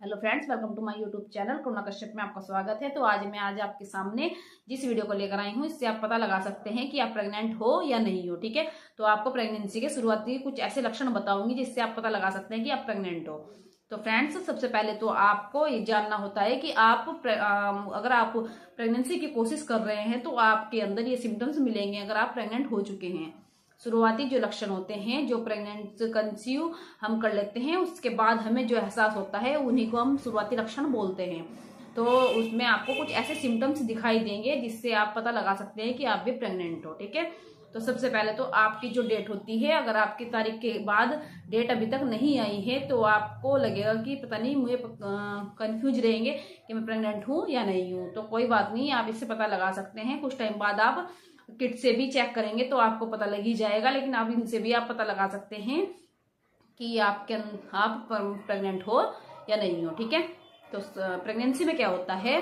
Hello friends, welcome to my YouTube channel Karuna Kashyap में आपका स्वागत है। तो आज आपके सामने जिस वीडियो को लेकर आई हूँ, इससे आप पता लगा सकते हैं कि आप प्रेग्नेंट हो या नहीं हो। ठीक है, तो आपको प्रेगनेंसी के शुरुआती कुछ ऐसे लक्षण बताऊंगी जिससे आप पता लगा सकते हैं कि आप प्रेग्नेंट हो। तो फ्रेंड्स, सबसे पहले तो आपको ये जानना होता है कि अगर आप प्रेगनेंसी की कोशिश कर रहे हैं तो आपके अंदर ये सिम्टम्स मिलेंगे अगर आप प्रेग्नेंट हो चुके हैं। शुरुआती जो लक्षण होते हैं, जो प्रेग्नेंट कंसीव हम कर लेते हैं, उसके बाद हमें जो एहसास होता है उन्हीं को हम शुरुआती लक्षण बोलते हैं। तो उसमें आपको कुछ ऐसे सिम्टम्स दिखाई देंगे जिससे आप पता लगा सकते हैं कि आप भी प्रेग्नेंट हो। ठीक है, तो सबसे पहले तो आपकी जो डेट होती है, अगर आपकी तारीख के बाद डेट अभी तक नहीं आई है तो आपको लगेगा कि पता नहीं, मुझे कंफ्यूज रहेंगे कि मैं प्रेग्नेंट हूँ या नहीं हूँ। तो कोई बात नहीं, आप इससे पता लगा सकते हैं। कुछ टाइम बाद आप किट से भी चेक करेंगे तो आपको पता लग ही जाएगा, लेकिन आप इनसे भी आप पता लगा सकते हैं कि आप प्रेग्नेंट हो या नहीं हो। ठीक है, तो प्रेगनेंसी में क्या होता है,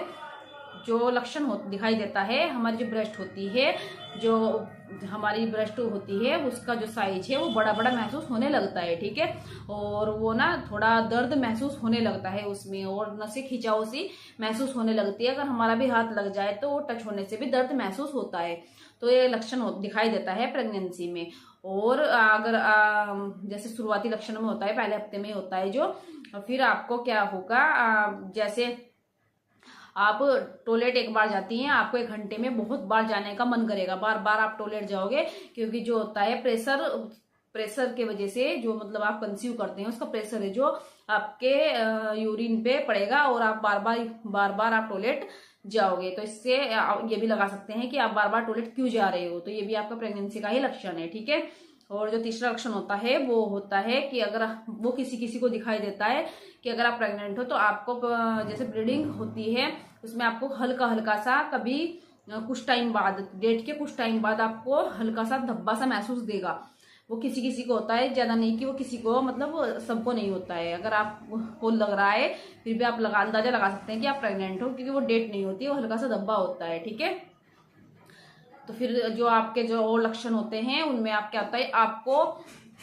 जो लक्षण दिखाई देता है, हमारी जो ब्रेस्ट होती है, जो हमारी ब्रेस्ट होती है उसका जो साइज है वो बड़ा बड़ा महसूस होने लगता है। ठीक है, और वो ना थोड़ा दर्द महसूस होने लगता है उसमें, और नसें खिंचाव सी महसूस होने लगती है। अगर हमारा भी हाथ लग जाए तो टच होने से भी दर्द महसूस होता है। तो ये लक्षण दिखाई देता है प्रेगनेंसी में। और अगर जैसे शुरुआती लक्षण में होता है, पहले हफ्ते में होता है जो, फिर आपको क्या होगा, जैसे आप टॉयलेट एक बार जाती हैं, आपको 1 घंटे में बहुत बार जाने का मन करेगा, बार बार आप टॉयलेट जाओगे, क्योंकि जो होता है प्रेशर के वजह से, जो मतलब आप कंसीव करते हैं उसका प्रेशर है जो आपके यूरिन पे पड़ेगा, और आप बार बार आप टॉयलेट जाओगे। तो इससे ये भी लगा सकते हैं कि आप बार बार टॉयलेट क्यों जा रहे हो। तो ये भी आपका प्रेगनेंसी का ही लक्षण है। ठीक है, और जो तीसरा लक्षण होता है वो होता है कि अगर वो किसी किसी को दिखाई देता है कि अगर आप प्रेग्नेंट हो तो आपको जैसे ब्लीडिंग होती है, उसमें आपको हल्का हल्का सा, कभी कुछ टाइम बाद, डेट के कुछ टाइम बाद आपको हल्का सा धब्बा सा महसूस देगा। वो किसी किसी को होता है, ज्यादा नहीं कि वो किसी को, मतलब सबको नहीं होता है। अगर आपको लग रहा है फिर भी आप अंदाजा लगा सकते हैं कि आप प्रेग्नेंट हो, क्योंकि वो डेट नहीं होती है, वो हल्का सा धब्बा होता है। ठीक है, तो फिर जो आपके जो और लक्षण होते हैं उनमें आप क्या होता है, आपको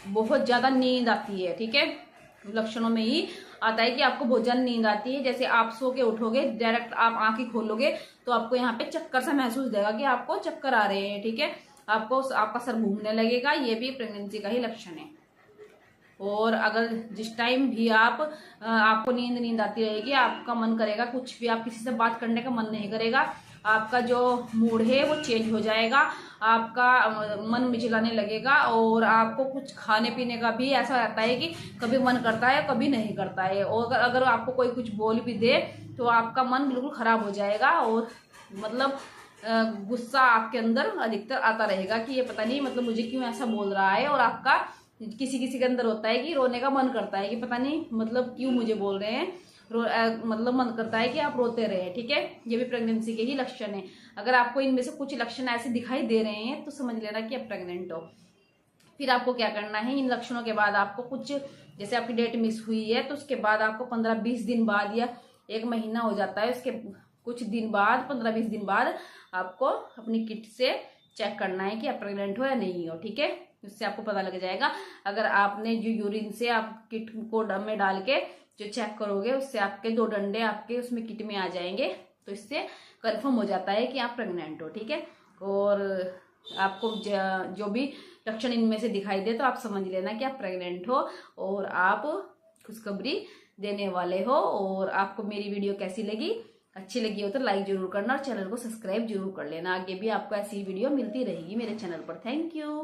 बहुत ज्यादा नींद आती है। ठीक है, लक्षणों में ही आता है कि आपको बहुत ज्यादा नींद आती है। जैसे आप सो के उठोगे, डायरेक्ट आप आंखें खोलोगे तो आपको यहाँ पे चक्कर सा महसूस देगा कि आपको चक्कर आ रहे हैं। ठीक है, आपका सर घूमने लगेगा, ये भी प्रेगनेंसी का ही लक्षण है। और अगर जिस टाइम भी आपको नींद आती रहेगी, आपका मन करेगा कुछ भी, आप किसी से बात करने का मन नहीं करेगा, आपका जो मूड है वो चेंज हो जाएगा, आपका मन मिचलाने लगेगा, और आपको कुछ खाने पीने का भी ऐसा रहता है कि कभी मन करता है कभी नहीं करता है। और अगर आपको कोई कुछ बोल भी दे तो आपका मन बिल्कुल खराब हो जाएगा, और मतलब गुस्सा आपके अंदर अधिकतर आता रहेगा कि ये पता नहीं, मतलब मुझे क्यों ऐसा बोल रहा है। और आपका किसी किसी के अंदर होता है कि रोने का मन करता है कि पता नहीं, मतलब क्यों मुझे बोल रहे हैं, मतलब मन करता है कि आप रोते रहे। ठीक है, ये भी प्रेगनेंसी के ही लक्षण है। अगर आपको इनमें से कुछ लक्षण ऐसे दिखाई दे रहे हैं तो समझ लेना कि आप प्रेग्नेंट हो। फिर आपको क्या करना है, इन लक्षणों के बाद आपको कुछ, जैसे आपकी डेट मिस हुई है तो उसके बाद आपको 15-20 दिन बाद, या 1 महीना हो जाता है, उसके कुछ दिन बाद, 15-20 दिन बाद आपको अपनी किट से चेक करना है कि आप प्रेग्नेंट हो या नहीं हो। ठीक है, इससे आपको पता लग जाएगा। अगर आपने जो यूरिन से आप किट को डब में डाल के जो चेक करोगे, उससे आपके 2 डंडे आपके उसमें किट में आ जाएंगे, तो इससे कंफर्म हो जाता है कि आप प्रेग्नेंट हो। ठीक है, और आपको जो भी लक्षण इनमें से दिखाई दे तो आप समझ लेना कि आप प्रेग्नेंट हो और आप खुशखबरी देने वाले हो। और आपको मेरी वीडियो कैसी लगी, अच्छी लगी हो तो लाइक जरूर करना, और चैनल को सब्सक्राइब जरूर कर लेना। आगे भी आपको ऐसी वीडियो मिलती रहेगी मेरे चैनल पर। Thank you.